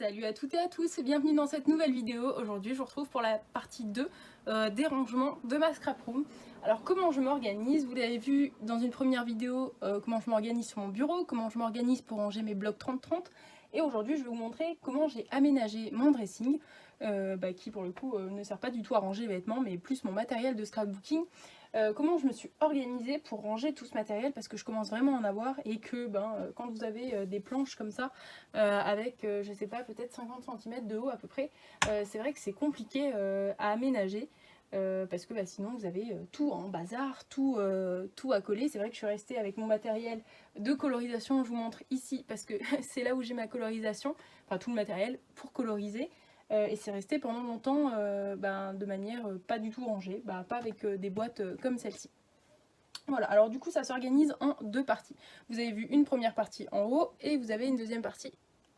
Salut à toutes et à tous et bienvenue dans cette nouvelle vidéo. Aujourd'hui je vous retrouve pour la partie 2 des rangements de ma scrap room. Alors comment je m'organise, vous l'avez vu dans une première vidéo, comment je m'organise sur mon bureau, comment je m'organise pour ranger mes blocs 30-30. Et aujourd'hui je vais vous montrer comment j'ai aménagé mon dressing, qui pour le coup ne sert pas du tout à ranger les vêtements mais plus mon matériel de scrapbooking. Comment je me suis organisée pour ranger tout ce matériel parce que je commence vraiment à en avoir et que quand vous avez des planches comme ça avec je sais pas peut-être 50 cm de haut à peu près, c'est vrai que c'est compliqué à aménager parce que sinon vous avez tout en bazar, tout à coller. C'est vrai que je suis restée avec mon matériel de colorisation, je vous montre ici parce que c'est là où j'ai ma colorisation, enfin tout le matériel pour coloriser. Et c'est resté pendant longtemps de manière pas du tout rangée, pas avec des boîtes comme celle-ci. Voilà, alors du coup ça s'organise en deux parties. Vous avez vu une première partie en haut et vous avez une deuxième partie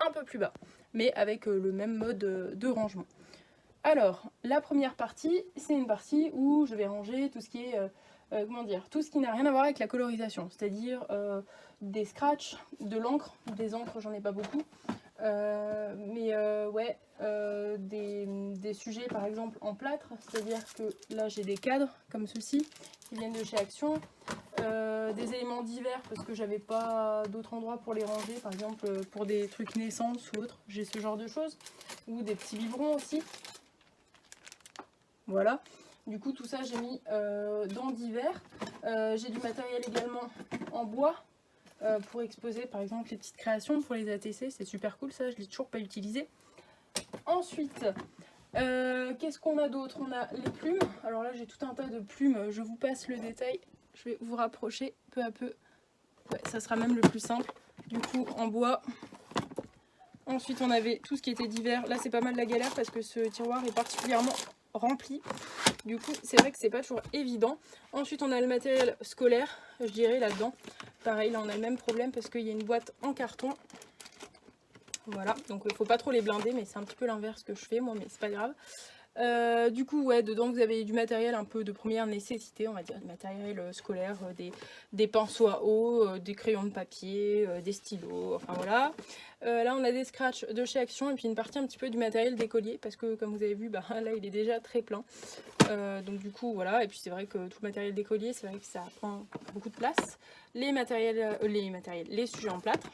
un peu plus bas, mais avec le même mode de rangement. Alors, la première partie, c'est une partie où je vais ranger tout ce qui est, tout ce qui n'a rien à voir avec la colorisation, c'est-à-dire des scratchs, de l'encre, des encres j'en ai pas beaucoup, des sujets par exemple en plâtre, c'est-à-dire que là j'ai des cadres comme ceci qui viennent de chez Action, des éléments divers parce que j'avais pas d'autre endroit pour les ranger, par exemple pour des trucs naissances ou autre, j'ai ce genre de choses, ou des petits biberons aussi. Voilà, du coup tout ça j'ai mis dans divers. J'ai du matériel également en bois pour exposer par exemple les petites créations pour les ATC, c'est super cool ça, je l'ai toujours pas utilisé. Ensuite, qu'est-ce qu'on a d'autre? On a les plumes, alors là j'ai tout un tas de plumes, je vous passe le détail, je vais vous rapprocher peu à peu, ouais, ça sera même le plus simple, du coup en bois. Ensuite on avait tout ce qui était divers, là c'est pas mal la galère parce que ce tiroir est particulièrement rempli, du coup c'est vrai que c'est pas toujours évident. Ensuite on a le matériel scolaire, je dirais là-dedans, pareil là on a le même problème parce qu'il y a une boîte en carton. Voilà, donc il faut pas trop les blinder, mais c'est un petit peu l'inverse que je fais moi, mais c'est pas grave. Du coup, ouais, dedans vous avez du matériel un peu de première nécessité, on va dire, du matériel scolaire, des pinceaux à eau, des crayons de papier, des stylos, enfin voilà. Là, on a des scratchs de chez Action et puis une partie un petit peu du matériel d'écolier parce que, comme vous avez vu, là il est déjà très plein. Donc du coup, voilà, et puis c'est vrai que tout le matériel d'écolier, c'est vrai que ça prend beaucoup de place. Les sujets en plâtre.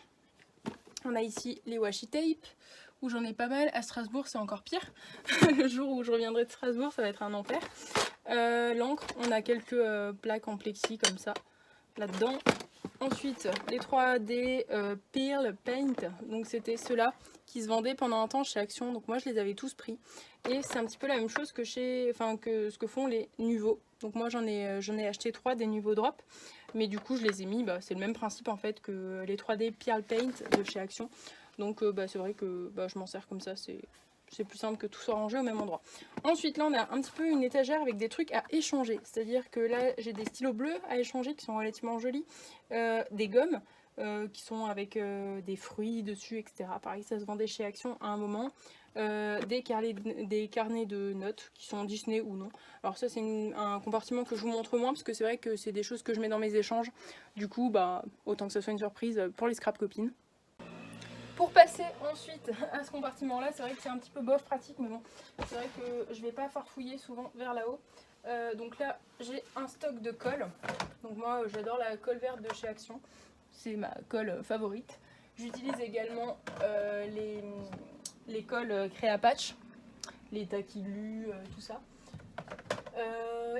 On a ici les washi tape, où j'en ai pas mal. À Strasbourg, c'est encore pire. Le jour où je reviendrai de Strasbourg, ça va être un enfer. L'encre, on a quelques plaques en plexi comme ça, là-dedans. Ensuite, les 3D Peel Paint, donc c'était ceux-là qui se vendaient pendant un temps chez Action, donc moi je les avais tous pris. Et c'est un petit peu la même chose que ce que font les Nuvo. Donc moi j'en ai acheté 3 des Nuvo Drop, mais du coup je les ai mis, c'est le même principe en fait que les 3D Peel Paint de chez Action. Donc c'est vrai que je m'en sers comme ça, c'est plus simple que tout soit rangé au même endroit. Ensuite là on a un petit peu une étagère avec des trucs à échanger, c'est à dire que là j'ai des stylos bleus à échanger qui sont relativement jolis, des gommes qui sont avec des fruits dessus, etc. Pareil, ça se vendait chez Action à un moment. Des carnets de notes qui sont Disney ou non. Alors ça c'est un compartiment que je vous montre moins parce que c'est vrai que c'est des choses que je mets dans mes échanges. Du coup autant que ça soit une surprise pour les scrap copines. Pour passer ensuite à ce compartiment là, c'est vrai que c'est un petit peu bof pratique, mais bon, c'est vrai que je vais pas farfouiller souvent vers là-haut. Donc là j'ai un stock de colle. Donc moi j'adore la colle verte de chez Action, c'est ma colle favorite. J'utilise également les colles Créapatch, les Taquiglu, tout ça.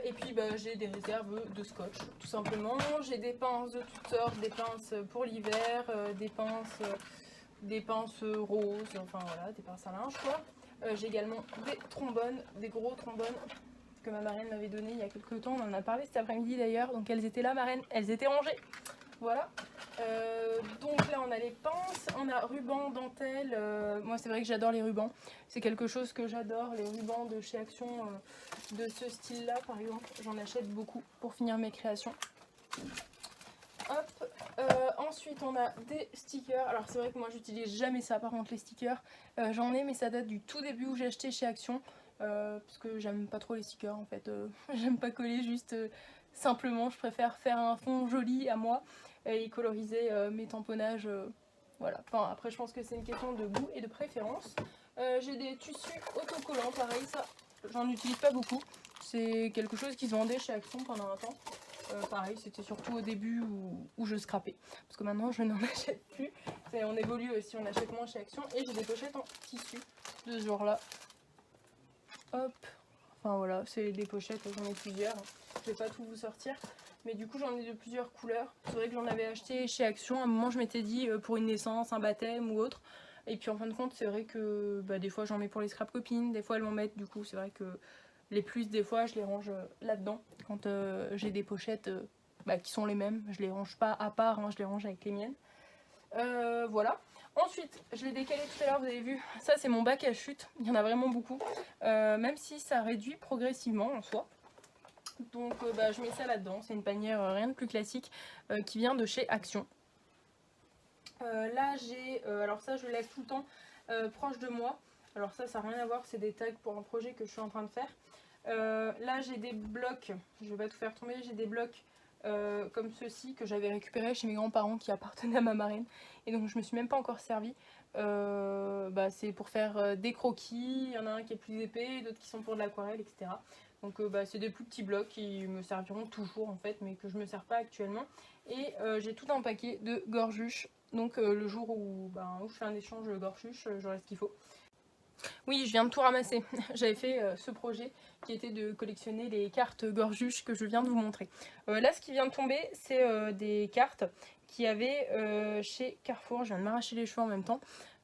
Et puis j'ai des réserves de scotch tout simplement. J'ai des pinces de toutes sortes, des pinces pour l'hiver, des pinces roses, enfin voilà, des pinces à linge quoi. J'ai également des trombones, des gros trombones que ma marraine m'avait donné il y a quelques temps, on en a parlé cet après-midi d'ailleurs, donc elles étaient là marraine, elles étaient rangées. Voilà, donc là on a les pinces, on a rubans, dentelle, moi c'est vrai que j'adore les rubans, c'est quelque chose que j'adore, les rubans de chez Action, de ce style là par exemple, j'en achète beaucoup pour finir mes créations. Hop, ensuite on a des stickers, alors c'est vrai que moi j'utilise jamais ça par contre les stickers, j'en ai mais ça date du tout début où j'ai acheté chez Action, parce que j'aime pas trop les stickers en fait, j'aime pas coller juste simplement, je préfère faire un fond joli à moi et coloriser mes tamponnages Voilà, enfin, après je pense que c'est une question de goût et de préférence. J'ai des tissus autocollants, pareil, ça j'en utilise pas beaucoup. C'est quelque chose qui se vendait chez Action pendant un temps. Pareil, c'était surtout au début où je scrapais. Parce que maintenant je n'en achète plus. On évolue aussi, on achète moins chez Action. Et j'ai des pochettes en tissu de ce genre là. Hop. Enfin voilà, c'est des pochettes, j'en ai plusieurs. Je vais pas tout vous sortir. Mais du coup j'en ai de plusieurs couleurs. C'est vrai que j'en avais acheté chez Action. À un moment je m'étais dit pour une naissance, un baptême ou autre. Et puis en fin de compte c'est vrai que des fois j'en mets pour les scrap copines. Des fois elles m'en mettent. Du coup c'est vrai que les plus des fois je les range là-dedans. Quand j'ai des pochettes qui sont les mêmes. Je les range pas à part, hein, je les range avec les miennes. Voilà. Ensuite, je l'ai décalé tout à l'heure, vous avez vu, ça c'est mon bac à chute, il y en a vraiment beaucoup, même si ça réduit progressivement en soi. Donc je mets ça là-dedans, c'est une panière rien de plus classique qui vient de chez Action. Là j'ai, alors ça je le laisse tout le temps proche de moi, alors ça n'a rien à voir, c'est des tags pour un projet que je suis en train de faire. Là j'ai des blocs, je vais pas tout faire tomber, j'ai des blocs comme ceci que j'avais récupéré chez mes grands-parents qui appartenaient à ma marraine et donc je me suis même pas encore servi. C'est pour faire des croquis, il y en a un qui est plus épais, d'autres qui sont pour de l'aquarelle, etc. Donc c'est des plus petits blocs qui me serviront toujours en fait, mais que je me sers pas actuellement. Et j'ai tout un paquet de gorjuches, donc le jour où je fais un échange gorjuche, j'aurai ce qu'il faut. Oui, je viens de tout ramasser. J'avais fait ce projet qui était de collectionner les cartes gorjuches que je viens de vous montrer. Là, ce qui vient de tomber, c'est des cartes qu'il y avait chez Carrefour. Je viens de m'arracher les cheveux en même temps.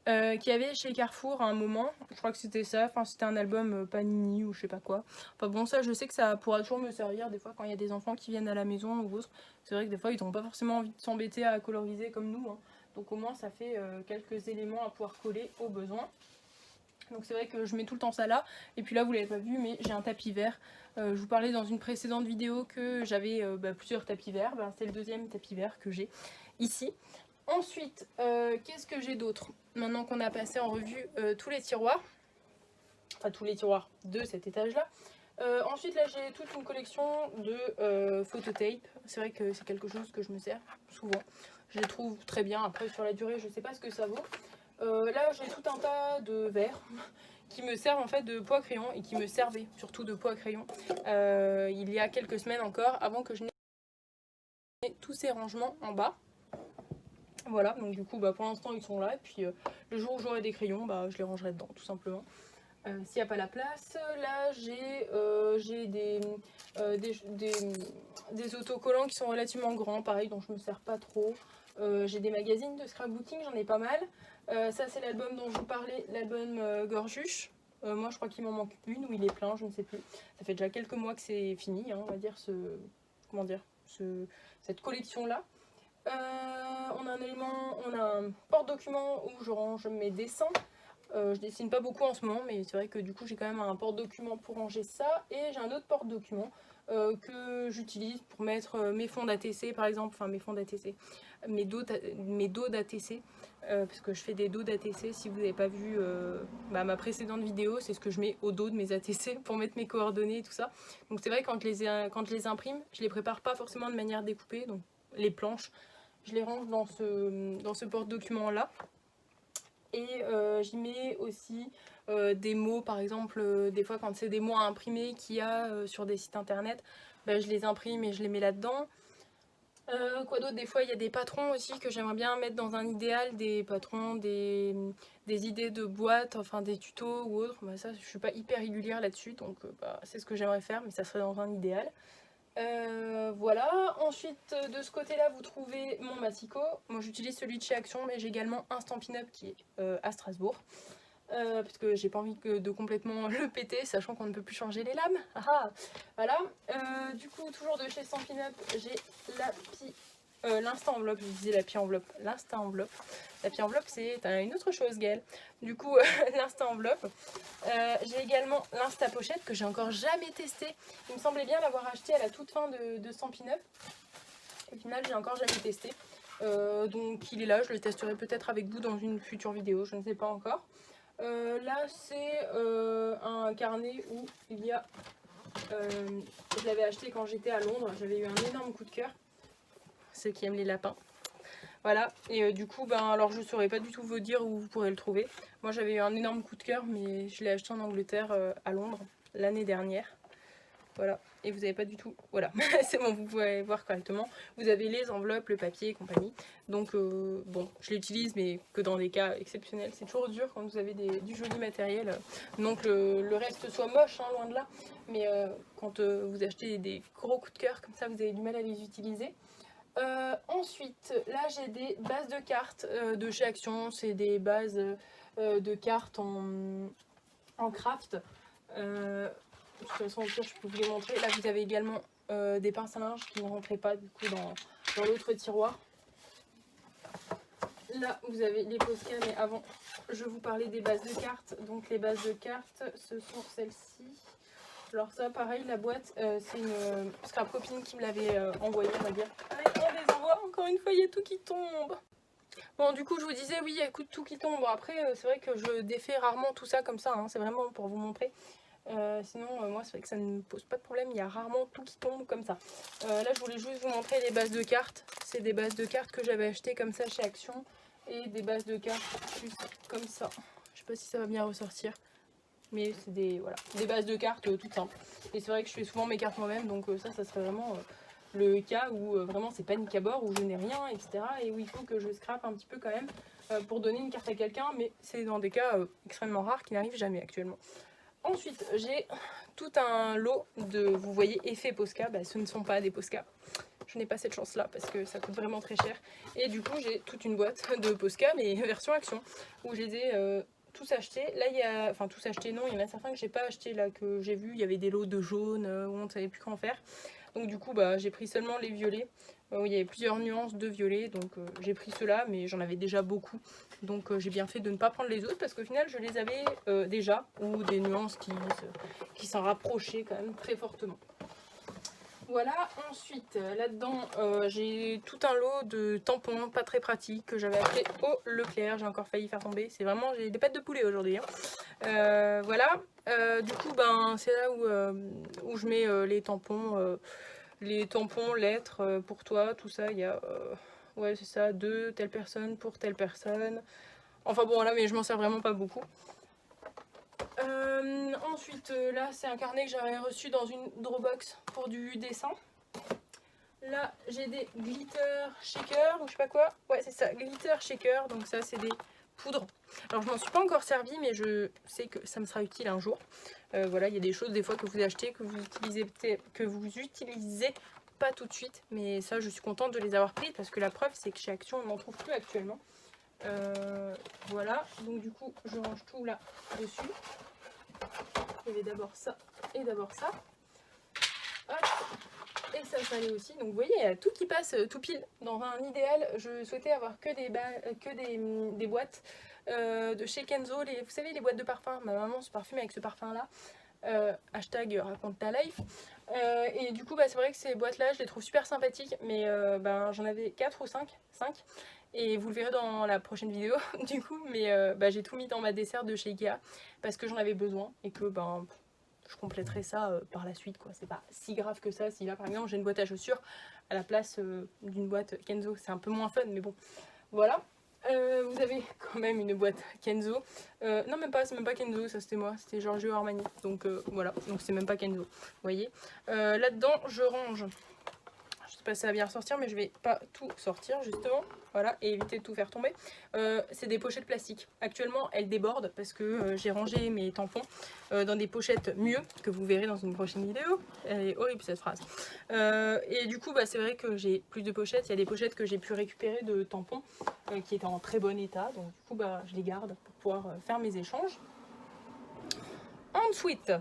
Qu'il y avait chez Carrefour à un moment. Je crois que c'était ça. Enfin, c'était un album Panini ou je sais pas quoi. Enfin bon, ça, je sais que ça pourra toujours me servir des fois quand il y a des enfants qui viennent à la maison ou autre. C'est vrai que des fois, ils n'ont pas forcément envie de s'embêter à coloriser comme nous, hein. Donc au moins, ça fait quelques éléments à pouvoir coller au besoin. Donc c'est vrai que je mets tout le temps ça là. Et puis là vous l'avez pas vu mais j'ai un tapis vert. Je vous parlais dans une précédente vidéo que j'avais plusieurs tapis verts. C'est le deuxième tapis vert que j'ai ici. Ensuite, qu'est-ce que j'ai d'autre? Maintenant qu'on a passé en revue tous les tiroirs. Enfin tous les tiroirs de cet étage là. Ensuite là j'ai toute une collection de phototape. C'est vrai que c'est quelque chose que je me sers souvent. Je les trouve très bien. Après sur la durée je sais pas ce que ça vaut. Là j'ai tout un tas de verres qui me servent en fait de poids crayon et qui me servaient surtout de poids crayon il y a quelques semaines encore avant que je n'ai tous ces rangements en bas. Voilà, donc du coup pour l'instant ils sont là et puis le jour où j'aurai des crayons je les rangerai dedans tout simplement. S'il n'y a pas la place, là j'ai des autocollants qui sont relativement grands, pareil, dont je me sers pas trop. J'ai des magazines de scrapbooking, j'en ai pas mal. Ça c'est l'album dont je vous parlais, l'album Gorjuche. Moi je crois qu'il m'en manque une ou il est plein, je ne sais plus. Ça fait déjà quelques mois que c'est fini, hein, on va dire, cette collection là. On a un porte-document où je range mes dessins. Je dessine pas beaucoup en ce moment, mais c'est vrai que du coup j'ai quand même un porte-document pour ranger ça. Et j'ai un autre porte-document que j'utilise pour mettre mes fonds d'ATC par exemple, enfin mes fonds d'ATC, mes dos d'ATC, parce que je fais des dos d'ATC. Si vous n'avez pas vu ma précédente vidéo, c'est ce que je mets au dos de mes ATC pour mettre mes coordonnées et tout ça. Donc c'est vrai que quand je les imprime, je les prépare pas forcément de manière découpée, donc les planches, je les range dans ce porte-document là. Et j'y mets aussi des mots, par exemple, des fois quand c'est des mots à imprimer qu'il y a sur des sites internet, je les imprime et je les mets là-dedans. Quoi d'autre? Des fois il y a des patrons aussi que j'aimerais bien mettre dans un idéal, des patrons, des idées de boîtes, enfin des tutos ou autre. Ça je suis pas hyper régulière là-dessus, donc c'est ce que j'aimerais faire, mais ça serait dans un idéal. Voilà, ensuite de ce côté là vous trouvez mon Massico. Moi j'utilise celui de chez Action, mais j'ai également un Stampin' Up qui est à Strasbourg, parce que j'ai pas envie de complètement le péter, sachant qu'on ne peut plus changer les lames. Voilà, du coup toujours de chez Stampin' Up j'ai l'instant enveloppe, je disais la pie enveloppe, l'instant enveloppe. La pie enveloppe c'est une autre chose, Gaëlle. Du coup l'instant enveloppe. J'ai également l'insta pochette que j'ai encore jamais testé. Il me semblait bien l'avoir acheté à la toute fin de Stampin' Up. Au final j'ai encore jamais testé. Donc il est là, je le testerai peut-être avec vous dans une future vidéo, je ne sais pas encore. Là c'est un carnet où il y a... je l'avais acheté quand j'étais à Londres, j'avais eu un énorme coup de cœur. Ceux qui aiment les lapins. Voilà, et du coup, ben, alors je saurais pas du tout vous dire où vous pourrez le trouver. Moi j'avais eu un énorme coup de cœur, mais je l'ai acheté en Angleterre, à Londres, l'année dernière. Voilà, et vous n'avez pas du tout, voilà, c'est bon, vous pouvez voir correctement. Vous avez les enveloppes, le papier et compagnie. Donc bon, je l'utilise, mais que dans des cas exceptionnels. C'est toujours dur quand vous avez du joli matériel. Donc le reste soit moche, hein, loin de là. Mais quand vous achetez des gros coups de cœur, comme ça, vous avez du mal à les utiliser. Ensuite, là j'ai des bases de cartes de chez Action. C'est des bases de cartes en craft. De toute façon, au pire, je peux vous les montrer. Là, vous avez également des pinces à linge qui ne rentraient pas du coup dans l'autre tiroir. Là, vous avez les Posca, mais avant, je vous parlais des bases de cartes. Donc, les bases de cartes, ce sont celles-ci. Alors ça, pareil, la boîte, c'est une scrap copine qui me l'avait envoyée, on va dire. Allez, on les envoie. Encore une fois, il y a tout qui tombe. Bon, du coup, je vous disais, oui, il y a tout qui tombe. Bon, après, c'est vrai que je défais rarement tout ça comme ça. Hein. C'est vraiment pour vous montrer. Sinon moi c'est vrai que ça ne me pose pas de problème, il y a rarement tout qui tombe comme ça. Là je voulais juste vous montrer les bases de cartes. C'est des bases de cartes que j'avais achetées comme ça chez Action. Et des bases de cartes juste comme ça. Je sais pas si ça va bien ressortir. Mais c'est des, voilà, des bases de cartes toutes simples. Et c'est vrai que je fais souvent mes cartes moi-même. Donc ça serait vraiment le cas où vraiment c'est panique à bord, où je n'ai rien, etc. Et où il faut que je scrape un petit peu quand même pour donner une carte à quelqu'un. Mais c'est dans des cas extrêmement rares qui n'arrivent jamais actuellement. Ensuite, j'ai tout un lot de, vous voyez, effets Posca. Bah, ce ne sont pas des Posca. Je n'ai pas cette chance-là parce que ça coûte vraiment très cher. Et du coup, j'ai toute une boîte de Posca, mais version Action, où je les ai tous achetés. Là, il y a, enfin tous achetés, non, il y en a certains que j'ai pas achetés, là, que j'ai vu. Il y avait des lots de jaune où on ne savait plus qu'en faire. Donc du coup, bah, j'ai pris seulement les violets. Il y avait plusieurs nuances de violet, donc j'ai pris ceux-là, mais j'en avais déjà beaucoup. Donc j'ai bien fait de ne pas prendre les autres, parce qu'au final, je les avais déjà, ou des nuances qui s'en rapprochaient quand même très fortement. Voilà, ensuite, là-dedans, j'ai tout un lot de tampons pas très pratiques que j'avais acheté au Leclerc. J'ai encore failli faire tomber. C'est vraiment, j'ai des pattes de poulet aujourd'hui. Hein. Voilà, du coup, ben, c'est là où je mets les tampons, lettres pour toi, tout ça. Il y a, ouais, c'est ça, de telle personne pour telle personne. Enfin bon, voilà, mais je m'en sers vraiment pas beaucoup. Ensuite, là, c'est un carnet que j'avais reçu dans une Dropbox pour du dessin. Là, j'ai des glitter shakers ou je sais pas quoi. Ouais, c'est ça, glitter shaker. Donc ça, c'est des poudres. Alors, je m'en suis pas encore servi, mais je sais que ça me sera utile un jour. Voilà, il y a des choses des fois que vous achetez, que vous utilisez pas tout de suite. Mais ça, je suis contente de les avoir prises parce que la preuve, c'est que chez Action, on n'en trouve plus actuellement. Voilà, donc du coup, je range tout là dessus. Il y avait d'abord ça et d'abord ça. Hop. Et ça allait aussi. Donc vous voyez, il y a tout qui passe tout pile. Dans un idéal, je souhaitais avoir que des boîtes de chez Kenzo. Vous savez, les boîtes de parfum. Ma maman se parfume avec ce parfum-là. Hashtag raconte ta life. Et du coup, bah, c'est vrai que ces boîtes-là, je les trouve super sympathiques. Mais ben, j'en avais 4 ou 5. Et vous le verrez dans la prochaine vidéo, du coup. Mais bah, j'ai tout mis dans ma dessert de chez Ikea. Parce que j'en avais besoin. Et que ben... je compléterai ça par la suite, quoi. C'est pas si grave que ça. Si là par exemple j'ai une boîte à chaussures à la place d'une boîte Kenzo, c'est un peu moins fun, mais bon, voilà. Vous avez quand même une boîte Kenzo. Non, même pas, c'est même pas Kenzo, ça c'était moi, c'était Giorgio Armani. Donc voilà, donc c'est même pas Kenzo, vous voyez. Là-dedans, je range. Je sais pas si ça va bien ressortir, mais je vais pas tout sortir justement. Voilà, et éviter de tout faire tomber. C'est des pochettes plastiques. Actuellement, elles débordent parce que j'ai rangé mes tampons dans des pochettes mieux, que vous verrez dans une prochaine vidéo. Elle est horrible cette phrase. Et du coup, bah, c'est vrai que j'ai plus de pochettes. Il y a des pochettes que j'ai pu récupérer de tampons qui étaient en très bon état. Donc du coup, bah, je les garde pour pouvoir faire mes échanges. Ensuite,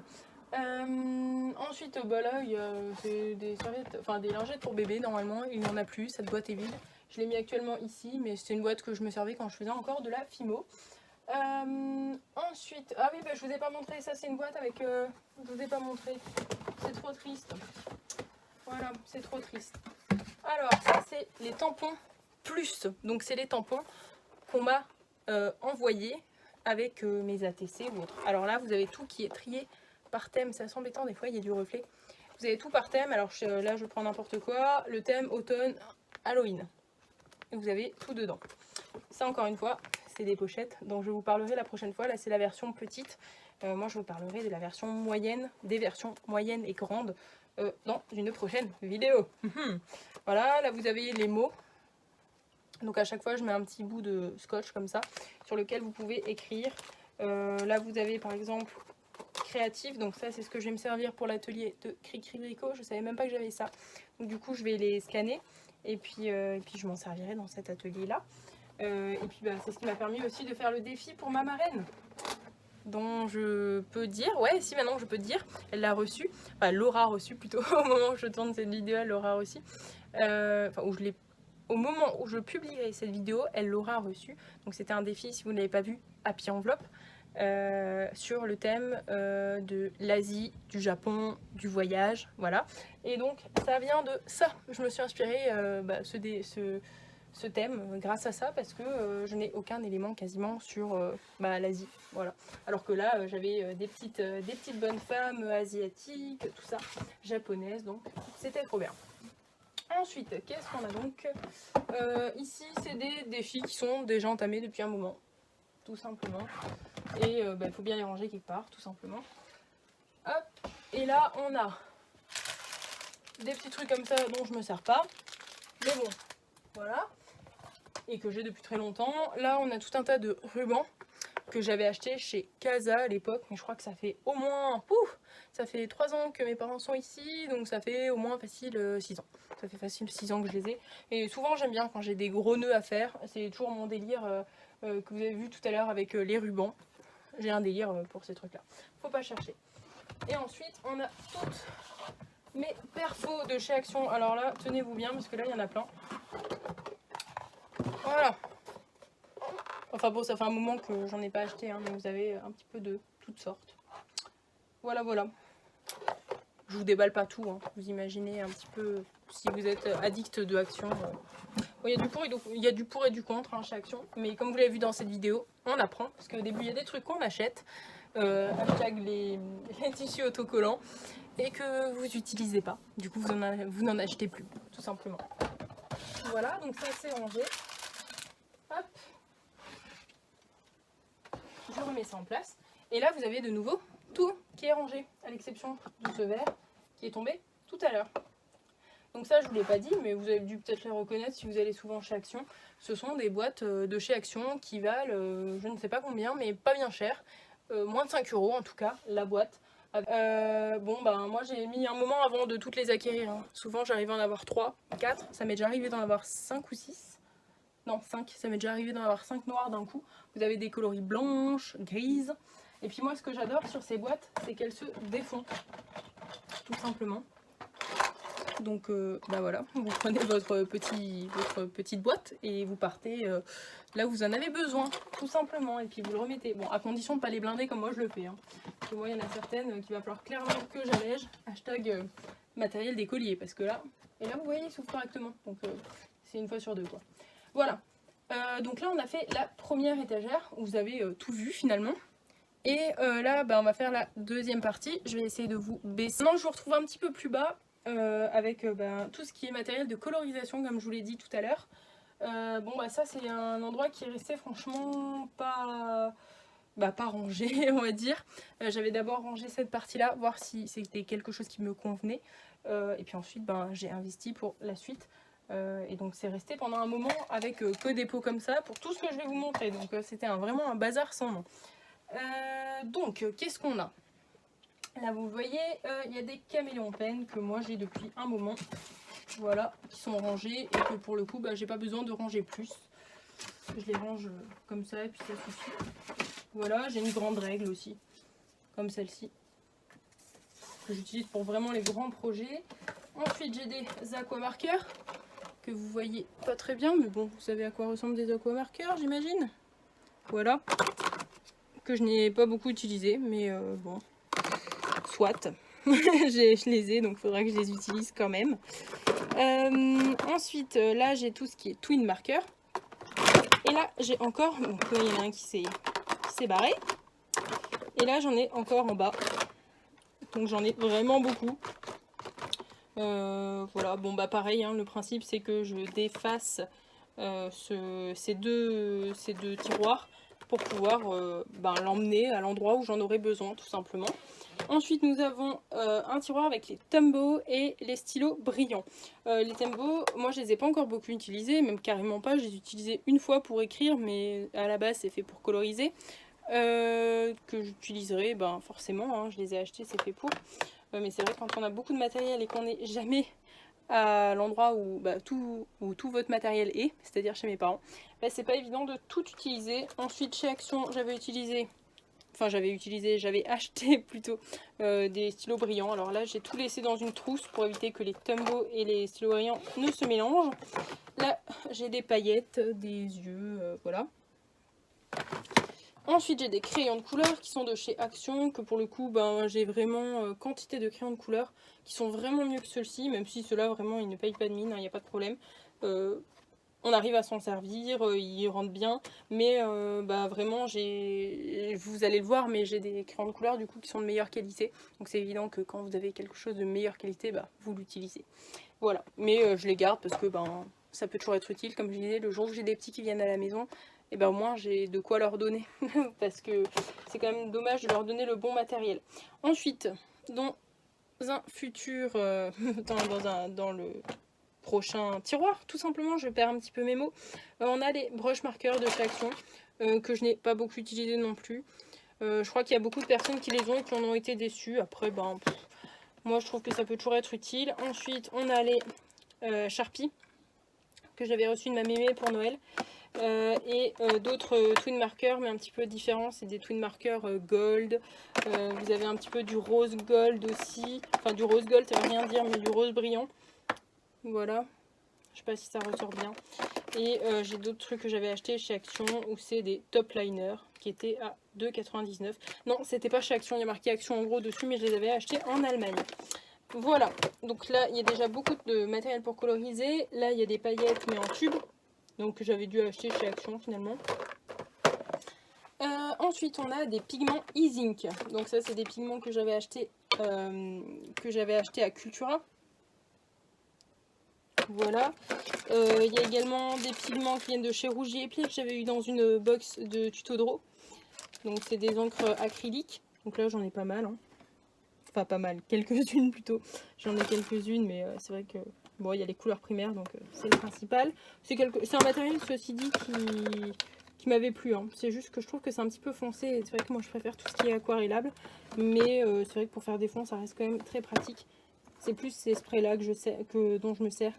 bah là, il y a des serviettes, enfin des lingettes pour bébé. Normalement, il n'y en a plus. Cette boîte est vide. Je l'ai mis actuellement ici, mais c'est une boîte que je me servais quand je faisais encore de la Fimo. Ensuite, ah oui, bah, je vous ai pas montré. Ça, c'est une boîte avec. Je vous ai pas montré. C'est trop triste. Voilà, c'est trop triste. Alors, ça, c'est les tampons plus. Donc, c'est les tampons qu'on m'a envoyés avec mes ATC ou autres. Alors là, vous avez tout qui est trié par thème. C'est assez embêtant, des fois, il y a du reflet. Vous avez tout par thème. Alors là, je prends n'importe quoi. Le thème automne, Halloween. et vous avez tout dedans. Ça encore une fois, c'est des pochettes dont je vous parlerai la prochaine fois. Là c'est la version petite. Moi je vous parlerai de la version moyenne, des versions moyennes et grandes dans une prochaine vidéo. Voilà, là vous avez les mots. Donc à chaque fois je mets un petit bout de scotch comme ça sur lequel vous pouvez écrire. Là vous avez par exemple créatif, donc ça c'est ce que je vais me servir pour l'atelier de Cricri Brico. Je savais même pas que j'avais ça, donc du coup je vais les scanner et puis je m'en servirai dans cet atelier là. Et puis bah, c'est ce qui m'a permis aussi de faire le défi pour ma marraine, dont je peux dire, ouais si maintenant je peux dire, elle l'a reçu, enfin elle l'aura reçu plutôt au moment où je tourne cette vidéo, elle l'aura reçu, enfin où je l'ai, au moment où je publierai cette vidéo, elle l'aura reçu. Donc c'était un défi, si vous ne l'avez pas vu, Happy Envelope, sur le thème de l'Asie, du Japon, du voyage, voilà. Et donc ça vient de ça, je me suis inspirée ce thème grâce à ça, parce que je n'ai aucun élément quasiment sur l'Asie, voilà. Alors que là j'avais des petites bonnes femmes asiatiques, tout ça, japonaises, donc c'était trop bien. Ensuite, qu'est-ce qu'on a donc ici, c'est des défis qui sont déjà entamés depuis un moment, tout simplement. Et il faut bien les ranger quelque part, tout simplement. Hop, et là on a des petits trucs comme ça dont je me sers pas, mais bon, voilà, et que j'ai depuis très longtemps. Là on a tout un tas de rubans que j'avais acheté chez Casa à l'époque, mais je crois que ça fait au moins, ça fait 3 ans que mes parents sont ici, donc ça fait au moins facile 6 ans. Ça fait facile 6 ans que je les ai. Et souvent j'aime bien quand j'ai des gros nœuds à faire, c'est toujours mon délire que vous avez vu tout à l'heure avec les rubans. J'ai un délire pour ces trucs là, faut pas chercher. Et ensuite on a toutes mes perfos de chez Action. Alors là tenez-vous bien parce que là il y en a plein. Voilà. Enfin bon, ça fait un moment que j'en ai pas acheté, hein, mais vous avez un petit peu de toutes sortes. Voilà, voilà. Je vous déballe pas tout, hein. Vous imaginez un petit peu si vous êtes addict de Action. Bon, il y a du pour et du contre hein, chez Action, mais comme vous l'avez vu dans cette vidéo, on apprend, parce qu'au début il y a des trucs qu'on achète, hashtag les tissus autocollants, et que vous n'utilisez pas. Du coup vous n'en achetez plus, tout simplement. Voilà, donc ça c'est rangé. Hop. Je remets ça en place. Et là, vous avez de nouveau tout qui est rangé, à l'exception de ce verre qui est tombé tout à l'heure. Donc ça, je ne vous l'ai pas dit, mais vous avez dû peut-être les reconnaître si vous allez souvent chez Action. Ce sont des boîtes de chez Action qui valent, je ne sais pas combien, mais pas bien cher. Moins de 5 € en tout cas, la boîte. Moi j'ai mis un moment avant de toutes les acquérir. Hein. Souvent, j'arrive à en avoir 3, 4. Ça m'est déjà arrivé d'en avoir 5 ou 6. Non, 5, ça m'est déjà arrivé d'en avoir 5 noirs d'un coup. Vous avez des coloris blanches, grises. Et puis moi, ce que j'adore sur ces boîtes, c'est qu'elles se défont. Tout simplement. Donc, voilà, vous prenez votre petite boîte et vous partez là où vous en avez besoin, tout simplement. Et puis vous le remettez. Bon, à condition de ne pas les blinder comme moi je le fais. Hein. Parce que moi, il y en a certaines qu'il va falloir clairement que j'allège. Hashtag matériel d'écolier. Parce que là, et là, vous voyez, ils s'ouvrent correctement. Donc, c'est une fois sur deux, quoi. Voilà, donc là on a fait la première étagère où vous avez tout vu finalement. Et là on va faire la deuxième partie. Je vais essayer de vous baisser. Maintenant je vous retrouve un petit peu plus bas avec tout ce qui est matériel de colorisation comme je vous l'ai dit tout à l'heure. Ça c'est un endroit qui est resté franchement pas rangé on va dire. J'avais d'abord rangé cette partie là, voir si c'était quelque chose qui me convenait. Et puis ensuite j'ai investi pour la suite. Et donc c'est resté pendant un moment avec que des pots comme ça pour tout ce que je vais vous montrer. Donc c'était vraiment un bazar sans nom. Donc qu'est-ce qu'on a? Là vous voyez, il y a des caméléons peines que moi j'ai depuis un moment. Voilà, qui sont rangés et que pour le coup j'ai pas besoin de ranger plus. Je les range comme ça et puis ça suffit. Voilà, j'ai une grande règle aussi, comme celle-ci, que j'utilise pour vraiment les grands projets. Ensuite j'ai des aquamarqueurs que vous voyez pas très bien, mais bon, vous savez à quoi ressemblent des aquamarqueurs, j'imagine. Voilà, que je n'ai pas beaucoup utilisé, mais bon, soit. Je les ai, donc il faudra que je les utilise quand même. Ensuite, là, j'ai tout ce qui est twin marker. Et là, j'ai encore, donc là, il y en a un qui s'est barré. Et là, j'en ai encore en bas. Donc j'en ai vraiment beaucoup. Voilà, pareil, hein, le principe c'est que je déface ces deux tiroirs pour pouvoir l'emmener à l'endroit où j'en aurai besoin tout simplement. Ensuite nous avons un tiroir avec les Tombow et les stylos brillants. Les Tombow, moi je les ai pas encore beaucoup utilisés, même carrément pas, je les ai utilisés une fois pour écrire, mais à la base c'est fait pour coloriser. Que j'utiliserai forcément, hein, je les ai achetés, c'est fait pour. Mais c'est vrai quand on a beaucoup de matériel et qu'on n'est jamais à l'endroit où, tout votre matériel est, c'est-à-dire chez mes parents, c'est pas évident de tout utiliser. Ensuite chez Action j'avais acheté plutôt des stylos brillants. Alors là j'ai tout laissé dans une trousse pour éviter que les Tombow et les stylos brillants ne se mélangent. Là j'ai des paillettes, des yeux, voilà. Ensuite j'ai des crayons de couleur qui sont de chez Action, que pour le coup j'ai vraiment quantité de crayons de couleur qui sont vraiment mieux que ceux-ci, même si ceux-là vraiment ils ne payent pas de mine, il n'y a pas de problème. On arrive à s'en servir, ils rentrent bien, mais vraiment vous allez le voir, mais j'ai des crayons de couleur du coup qui sont de meilleure qualité, donc c'est évident que quand vous avez quelque chose de meilleure qualité, vous l'utilisez. Voilà, mais je les garde parce que ça peut toujours être utile, comme je disais, le jour où j'ai des petits qui viennent à la maison, et au moins j'ai de quoi leur donner, parce que c'est quand même dommage de leur donner le bon matériel. Ensuite, dans un futur, dans le prochain tiroir, tout simplement, je perds un petit peu mes mots, on a les brush marqueurs de chez Action, que je n'ai pas beaucoup utilisé non plus. Je crois qu'il y a beaucoup de personnes qui les ont et qui en ont été déçues. Après, moi je trouve que ça peut toujours être utile. Ensuite, on a les Sharpie, que j'avais reçu de ma mémé pour Noël. Et d'autres twin markers, mais un petit peu différents, c'est des twin markers gold. Vous avez un petit peu du rose gold aussi, enfin du rose gold ça veut rien dire, mais du rose brillant. Voilà, je sais pas si ça ressort bien. Et j'ai d'autres trucs que j'avais acheté chez Action où c'est des top liners qui étaient à 2,99 €. Non, c'était pas chez Action, il y a marqué Action en gros dessus, mais je les avais achetés en Allemagne. Voilà, donc là il y a déjà beaucoup de matériel pour coloriser. Là il y a des paillettes mais en tube, donc j'avais dû acheter chez Action finalement. Ensuite on a des pigments e-zinc, donc ça c'est des pigments que j'avais acheté à Cultura. Voilà, il y a également des pigments qui viennent de chez Rougier et Pire que j'avais eu dans une box de tuto draw. Donc c'est des encres acryliques, donc là j'en ai pas mal, hein. Enfin pas mal, quelques-unes plutôt, j'en ai quelques-unes, mais c'est vrai que bon, il y a les couleurs primaires, donc c'est le principal. C'est un matériel, ceci dit, qui m'avait plu, hein. C'est juste que je trouve que c'est un petit peu foncé, et c'est vrai que moi je préfère tout ce qui est aquarellable, mais c'est vrai que pour faire des fonds ça reste quand même très pratique. C'est plus ces sprays là dont je me sers,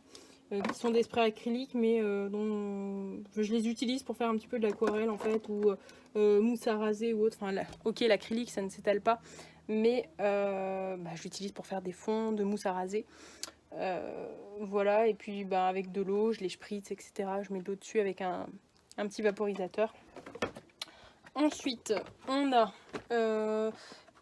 qui sont des sprays acryliques, mais dont je les utilise pour faire un petit peu de l'aquarelle en fait, ou mousse à raser ou autre. Enfin, ok, l'acrylique ça ne s'étale pas, mais je l'utilise pour faire des fonds de mousse à raser. Voilà, et puis avec de l'eau, je les spritz, etc. Je mets de l'eau dessus avec un petit vaporisateur. Ensuite, on a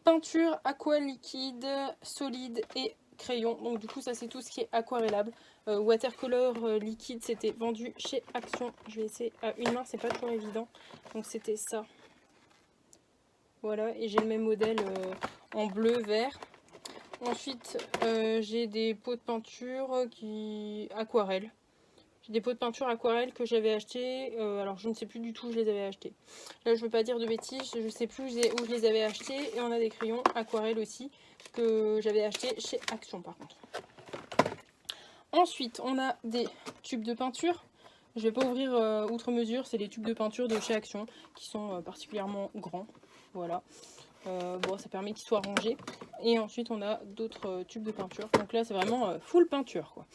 peinture aqua liquide, solide et crayon. Donc du coup ça c'est tout ce qui est aquarellable. Watercolor liquide, c'était vendu chez Action. Je vais essayer à une main, c'est pas toujours évident. Donc c'était ça. Voilà, et j'ai le même modèle en bleu, vert. Ensuite j'ai des pots de peinture aquarelle. J'ai des pots de peinture aquarelle que j'avais achetés, alors je ne sais plus du tout où je les avais achetés. Là je ne veux pas dire de bêtises, je ne sais plus où je les avais achetés. Et on a des crayons aquarelle aussi que j'avais achetés chez Action par contre. Ensuite on a des tubes de peinture. Je ne vais pas ouvrir outre mesure, c'est les tubes de peinture de chez Action qui sont particulièrement grands. Voilà. Bon, ça permet qu'ils soient rangés. Et ensuite on a d'autres tubes de peinture. Donc là c'est vraiment full peinture quoi.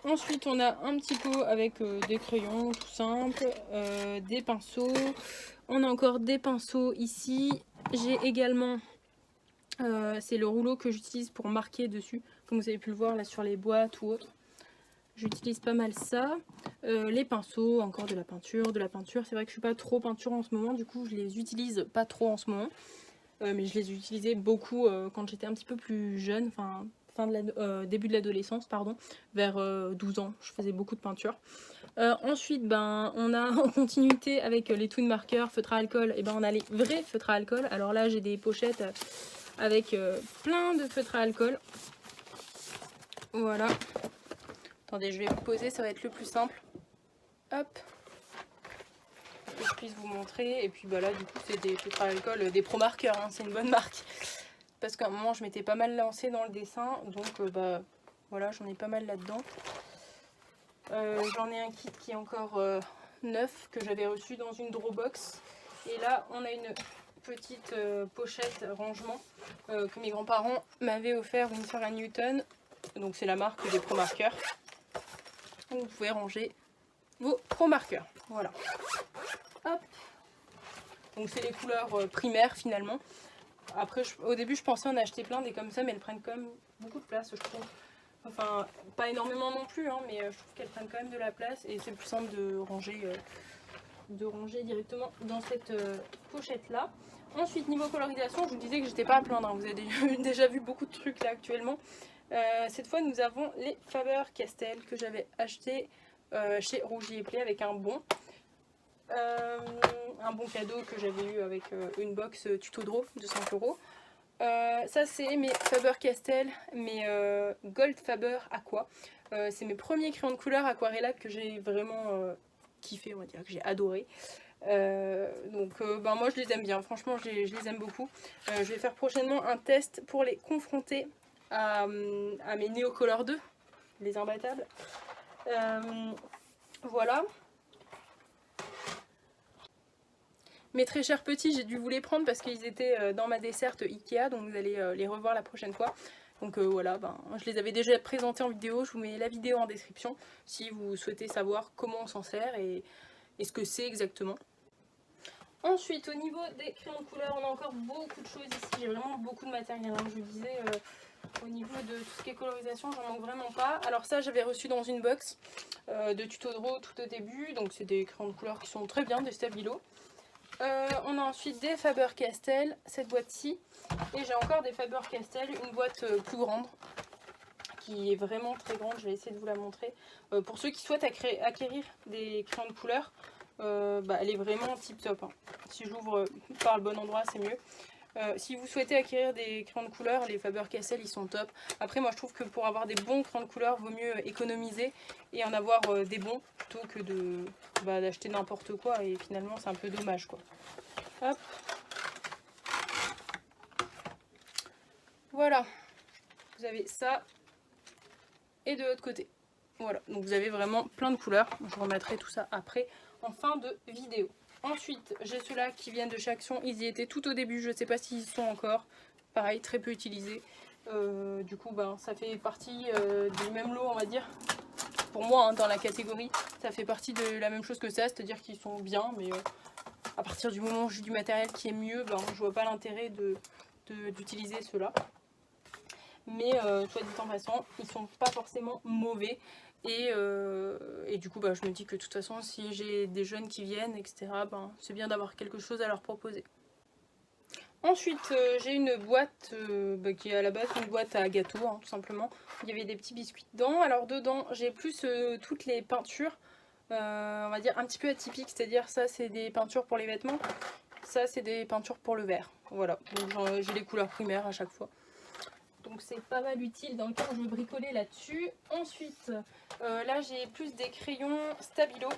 Ensuite, on a un petit pot avec des crayons tout simple, des pinceaux. On a encore des pinceaux ici. J'ai également, c'est le rouleau que j'utilise pour marquer dessus, comme vous avez pu le voir là sur les boîtes ou autres. J'utilise pas mal ça. Les pinceaux, encore de la peinture. C'est vrai que je suis pas trop peinture en ce moment, du coup je les utilise pas trop en ce moment. Mais je les utilisais beaucoup quand j'étais un petit peu plus jeune, enfin... début de l'adolescence, pardon, vers 12 ans, je faisais beaucoup de peinture. Ensuite, on a en continuité avec les twin markers, feutres à alcool, et on a les vrais feutres à alcool. Alors là, j'ai des pochettes avec plein de feutres à alcool. Voilà. Attendez, je vais vous poser, ça va être le plus simple. Hop, que je puisse vous montrer. Et puis bah là, du coup, c'est des tétra-alcool, des Pro Marker, hein, c'est une bonne marque. Parce qu'à un moment, je m'étais pas mal lancée dans le dessin, donc bah voilà, j'en ai pas mal là-dedans. J'en ai un kit qui est encore neuf, que j'avais reçu dans une Drawbox. Et là, on a une petite pochette rangement que mes grands-parents m'avaient offert, Winsor & Newton. Donc c'est la marque des Pro Marker. Vous pouvez ranger vos Pro Marker. Voilà. Hop. Donc c'est les couleurs primaires finalement. Après, au début, je pensais en acheter plein des comme ça, mais elles prennent quand même beaucoup de place, je trouve. Enfin, pas énormément non plus, hein, mais je trouve qu'elles prennent quand même de la place et c'est plus simple de ranger directement dans cette pochette-là. Ensuite, niveau colorisation, je vous disais que j'étais pas à plaindre, hein. Vous avez déjà vu beaucoup de trucs là actuellement. Cette fois, nous avons les Faber-Castell que j'avais acheté chez Rougier & Play avec un bon. Un bon cadeau que j'avais eu avec une box tuto draw de 5 €. Ça c'est mes Faber-Castell, mes Gold Faber Aqua. C'est mes premiers crayons de couleur aquarellables que j'ai vraiment kiffé, on va dire, que j'ai adoré. Donc moi je les aime bien, franchement je les aime beaucoup. Je vais faire prochainement un test pour les confronter à mes Neocolor 2, les imbattables. Voilà. Mes très chers petits, j'ai dû vous les prendre parce qu'ils étaient dans ma desserte Ikea, donc vous allez les revoir la prochaine fois. Donc voilà, je les avais déjà présentés en vidéo, je vous mets la vidéo en description si vous souhaitez savoir comment on s'en sert et ce que c'est exactement. Ensuite, au niveau des crayons de couleur, on a encore beaucoup de choses ici, j'ai vraiment beaucoup de matériel, hein. Je vous disais, au niveau de tout ce qui est colorisation, j'en manque vraiment pas. Alors ça, j'avais reçu dans une box de tuto draw tout au début, donc c'est des crayons de couleur qui sont très bien, des Stabilo. On a ensuite des Faber-Castell, cette boîte-ci, et j'ai encore des Faber-Castell, une boîte plus grande, qui est vraiment très grande, je vais essayer de vous la montrer. Pour ceux qui souhaitent acquérir des crayons de couleur, elle est vraiment tip top, hein. Si j'ouvre par le bon endroit, c'est mieux. Si vous souhaitez acquérir des crayons de couleur, les Faber-Castell ils sont top. Après moi je trouve que pour avoir des bons crayons de couleur, vaut mieux économiser et en avoir des bons plutôt que d'acheter n'importe quoi et finalement c'est un peu dommage quoi. Hop. Voilà, vous avez ça et de l'autre côté. Voilà, donc vous avez vraiment plein de couleurs. Je remettrai tout ça après en fin de vidéo. Ensuite, j'ai ceux-là qui viennent de chez Action. Ils y étaient tout au début, je ne sais pas s'ils y sont encore. Pareil, très peu utilisés. Du coup, ça fait partie du même lot, on va dire. Pour moi, hein, dans la catégorie, ça fait partie de la même chose que ça, c'est-à-dire qu'ils sont bien, mais à partir du moment où j'ai du matériel qui est mieux, je vois pas l'intérêt d'utiliser ceux-là. Mais soit dit en passant, ils sont pas forcément mauvais. Et du coup, je me dis que de toute façon, si j'ai des jeunes qui viennent, etc., c'est bien d'avoir quelque chose à leur proposer. Ensuite, j'ai une boîte qui est à la base une boîte à gâteaux, hein, tout simplement. Il y avait des petits biscuits dedans. Alors dedans, j'ai plus toutes les peintures, on va dire un petit peu atypiques. C'est-à-dire ça, c'est des peintures pour les vêtements. Ça, c'est des peintures pour le verre. Voilà, donc j'ai les couleurs primaires à chaque fois. Donc c'est pas mal utile dans le cas où je veux bricoler là-dessus. Ensuite, là j'ai plus des crayons Stabilo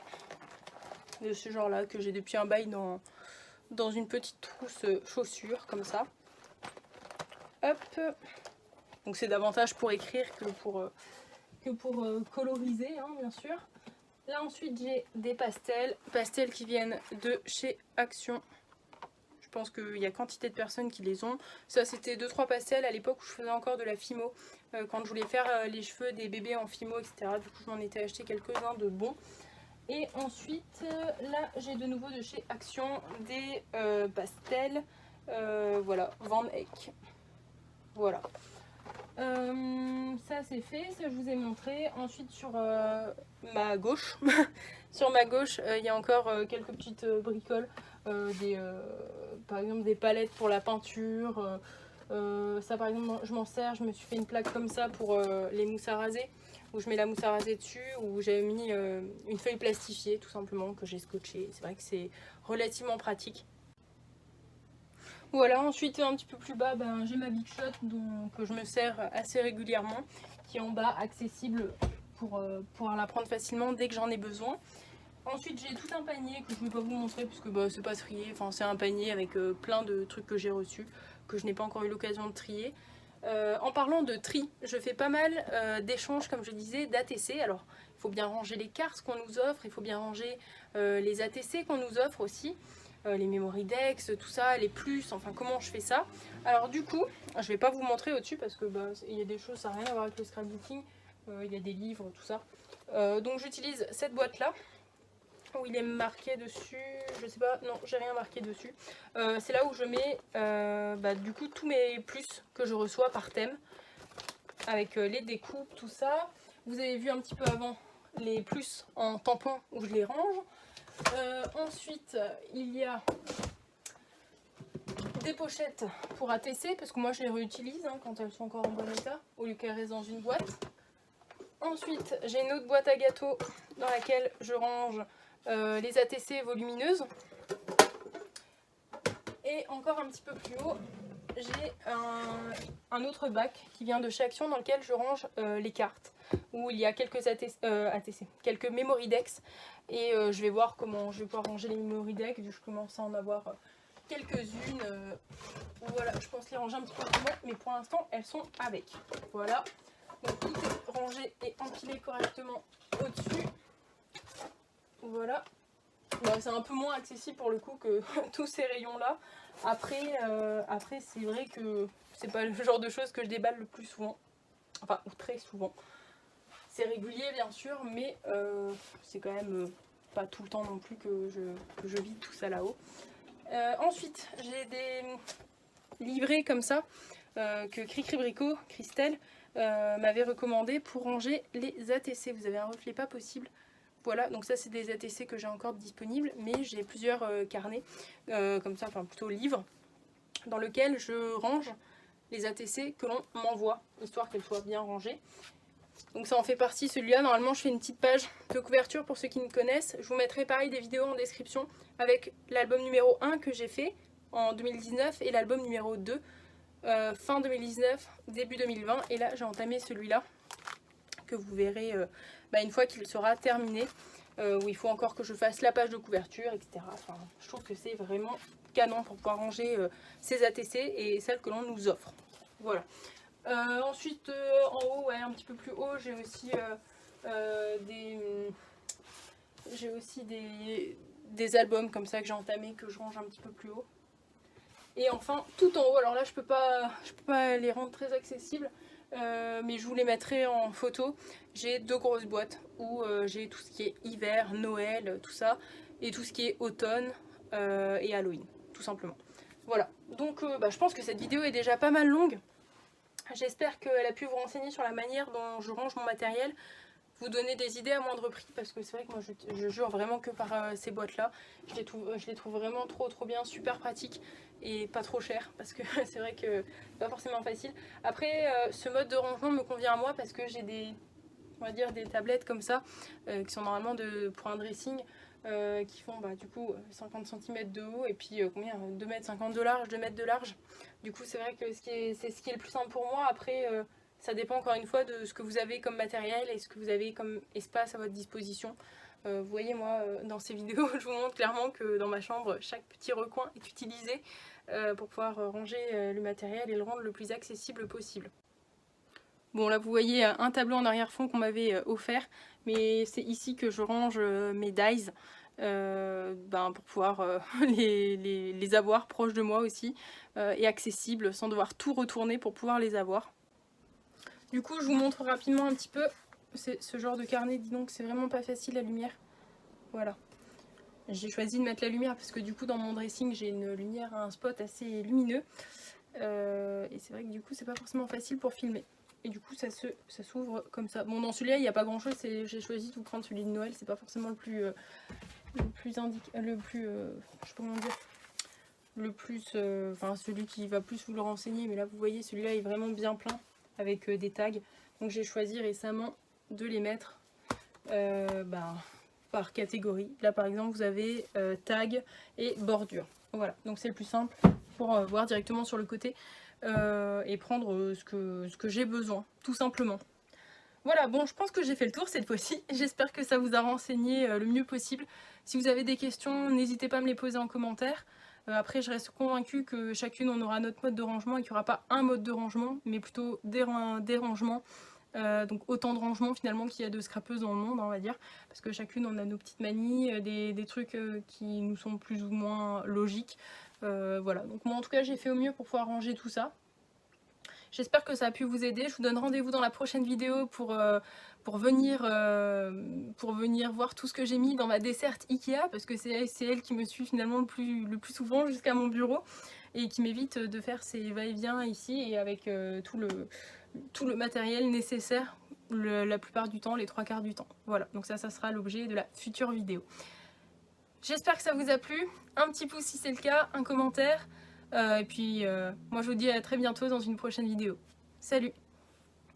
de ce genre là que j'ai depuis un bail dans une petite trousse chaussures comme ça. Hop. Donc c'est davantage pour écrire que pour coloriser, hein, bien sûr. Là ensuite j'ai des pastels qui viennent de chez Action. Je pense qu'il y a quantité de personnes qui les ont. Ça c'était 2-3 pastels à l'époque où je faisais encore de la fimo. Quand je voulais faire les cheveux des bébés en fimo, etc. Du coup je m'en étais acheté quelques-uns de bons. Et ensuite là j'ai de nouveau de chez Action des pastels. Voilà, Van Eyck. Voilà. Ça c'est fait, ça je vous ai montré. Ensuite sur ma gauche, sur ma gauche il y a encore quelques petites bricoles. Par exemple des palettes pour la peinture, ça par exemple je m'en sers, je me suis fait une plaque comme ça pour les mousses à raser, où je mets la mousse à raser dessus, où j'avais mis une feuille plastifiée tout simplement que j'ai scotché. C'est vrai que c'est relativement pratique. Voilà, ensuite un petit peu plus bas j'ai ma Big Shot que je me sers assez régulièrement, qui est en bas accessible pour pouvoir la prendre facilement dès que j'en ai besoin. Ensuite j'ai tout un panier que je ne vais pas vous montrer puisque bah, c'est pas trié, enfin c'est un panier avec plein de trucs que j'ai reçus, que je n'ai pas encore eu l'occasion de trier. En parlant de tri, je fais pas mal d'échanges comme je disais d'ATC. Alors il faut bien ranger les cartes qu'on nous offre, il faut bien ranger les ATC qu'on nous offre aussi, les memory decks, tout ça, les plus, enfin comment je fais ça. Alors du coup, je vais pas vous montrer au-dessus parce que bah, il y a des choses, ça n'a rien à voir avec le scrapbooking, il y a des livres, tout ça. Donc j'utilise cette boîte là où il est marqué dessus, je sais pas, non j'ai rien marqué dessus. C'est là où je mets bah, du coup tous mes plus que je reçois par thème, avec les découpes, tout ça. Vous avez vu un petit peu avant les plus en tampon où je les range. Ensuite il y a des pochettes pour ATC parce que moi je les réutilise hein, quand elles sont encore en bon état au lieu qu'elles restent dans une boîte. Ensuite j'ai une autre boîte à gâteaux dans laquelle je range les ATC volumineuses. Et encore un petit peu plus haut, j'ai un autre bac qui vient de chez Action dans lequel je range les cartes, où il y a quelques ATC, quelques memory decks. Et je vais voir comment je vais pouvoir ranger les memory decks, vu que je commence à en avoir quelques-unes. Voilà, je pense les ranger un petit peu plus loin, mais pour l'instant elles sont avec. Voilà, donc tout est rangé et empilé correctement au-dessus. Voilà. Bon, c'est un peu moins accessible pour le coup que tous ces rayons là. Après c'est vrai que c'est pas le genre de choses que je déballe le plus souvent. Enfin, ou très souvent. C'est régulier bien sûr, mais c'est quand même pas tout le temps non plus que je vide tout ça là-haut. Ensuite, j'ai des livrets comme ça que Cricri Bricot, Christelle, m'avait recommandé pour ranger les ATC. Vous avez un reflet pas possible. Voilà, donc ça c'est des ATC que j'ai encore disponibles, mais j'ai plusieurs carnets, comme ça, enfin plutôt livres, dans lesquels je range les ATC que l'on m'envoie, histoire qu'elles soient bien rangées. Donc ça en fait partie, celui-là, normalement je fais une petite page de couverture pour ceux qui me connaissent. Je vous mettrai pareil des vidéos en description avec l'album numéro 1 que j'ai fait en 2019 et l'album numéro 2 fin 2019, début 2020. Et là j'ai entamé celui-là, que vous verrez une fois qu'il sera terminé, où il faut encore que je fasse la page de couverture, etc. Enfin, je trouve que c'est vraiment canon pour pouvoir ranger ces ATC et celles que l'on nous offre. Voilà. Ensuite, en haut, ouais, un petit peu plus haut, j'ai aussi des albums comme ça que j'ai entamés, que je range un petit peu plus haut. Et enfin, tout en haut, alors là, je peux pas les rendre très accessibles, mais je vous les mettrai en photo. J'ai deux grosses boîtes où j'ai tout ce qui est hiver, Noël, tout ça, et tout ce qui est automne et Halloween, tout simplement. Voilà, donc je pense que cette vidéo est déjà pas mal longue. J'espère qu'elle a pu vous renseigner sur la manière dont je range mon matériel, vous donner des idées à moindre prix, parce que c'est vrai que moi je jure vraiment que par ces boîtes là. Je les trouve vraiment trop bien, super pratiques et pas trop cher, parce que c'est vrai que c'est pas forcément facile. Après ce mode de rangement me convient à moi parce que j'ai on va dire des tablettes comme ça qui sont normalement pour un dressing, qui font du coup 50 cm de haut et puis combien, 2,50 m de large, 2 mètres de large. Du coup c'est vrai que c'est ce qui est le plus simple pour moi. Après ça dépend encore une fois de ce que vous avez comme matériel et ce que vous avez comme espace à votre disposition. Vous voyez, moi dans ces vidéos je vous montre clairement que dans ma chambre chaque petit recoin est utilisé pour pouvoir ranger le matériel et le rendre le plus accessible possible. Bon, là vous voyez un tableau en arrière-fond qu'on m'avait offert, mais c'est ici que je range mes dies pour pouvoir les avoir proches de moi aussi et accessibles sans devoir tout retourner pour pouvoir les avoir. Du coup je vous montre rapidement un petit peu ce genre de carnet. Dis donc, c'est vraiment pas facile la lumière. Voilà. J'ai choisi de mettre la lumière parce que du coup dans mon dressing j'ai une lumière, un spot assez lumineux et c'est vrai que du coup c'est pas forcément facile pour filmer. Et du coup ça s'ouvre comme ça. Bon, dans celui-là il n'y a pas grand chose, j'ai choisi de vous prendre celui de Noël, c'est pas forcément je sais pas comment dire, celui qui va plus vous le renseigner, mais là vous voyez celui-là est vraiment bien plein avec des tags. Donc j'ai choisi récemment de les mettre par catégorie. Là par exemple vous avez tag et bordure. Voilà, donc c'est le plus simple pour voir directement sur le côté et prendre ce que j'ai besoin, tout simplement. Voilà, bon, je pense que j'ai fait le tour cette fois-ci. J'espère que ça vous a renseigné le mieux possible. Si vous avez des questions, n'hésitez pas à me les poser en commentaire. Après, je reste convaincue que chacune, on aura notre mode de rangement et qu'il n'y aura pas un mode de rangement, mais plutôt des rangements. Donc autant de rangements finalement qu'il y a de scrapeuses dans le monde, on va dire. Parce que chacune, on a nos petites manies, des trucs qui nous sont plus ou moins logiques. Voilà, donc moi en tout cas, j'ai fait au mieux pour pouvoir ranger tout ça. J'espère que ça a pu vous aider. Je vous donne rendez-vous dans la prochaine vidéo pour venir voir tout ce que j'ai mis dans ma desserte Ikea, parce que c'est elle qui me suit finalement le plus souvent jusqu'à mon bureau et qui m'évite de faire ces va-et-vient ici, et avec tout le matériel nécessaire la plupart du temps, les 3/4 du temps. Voilà, donc ça sera l'objet de la future vidéo. J'espère que ça vous a plu. Un petit pouce si c'est le cas, un commentaire. Et puis moi je vous dis à très bientôt dans une prochaine vidéo. Salut!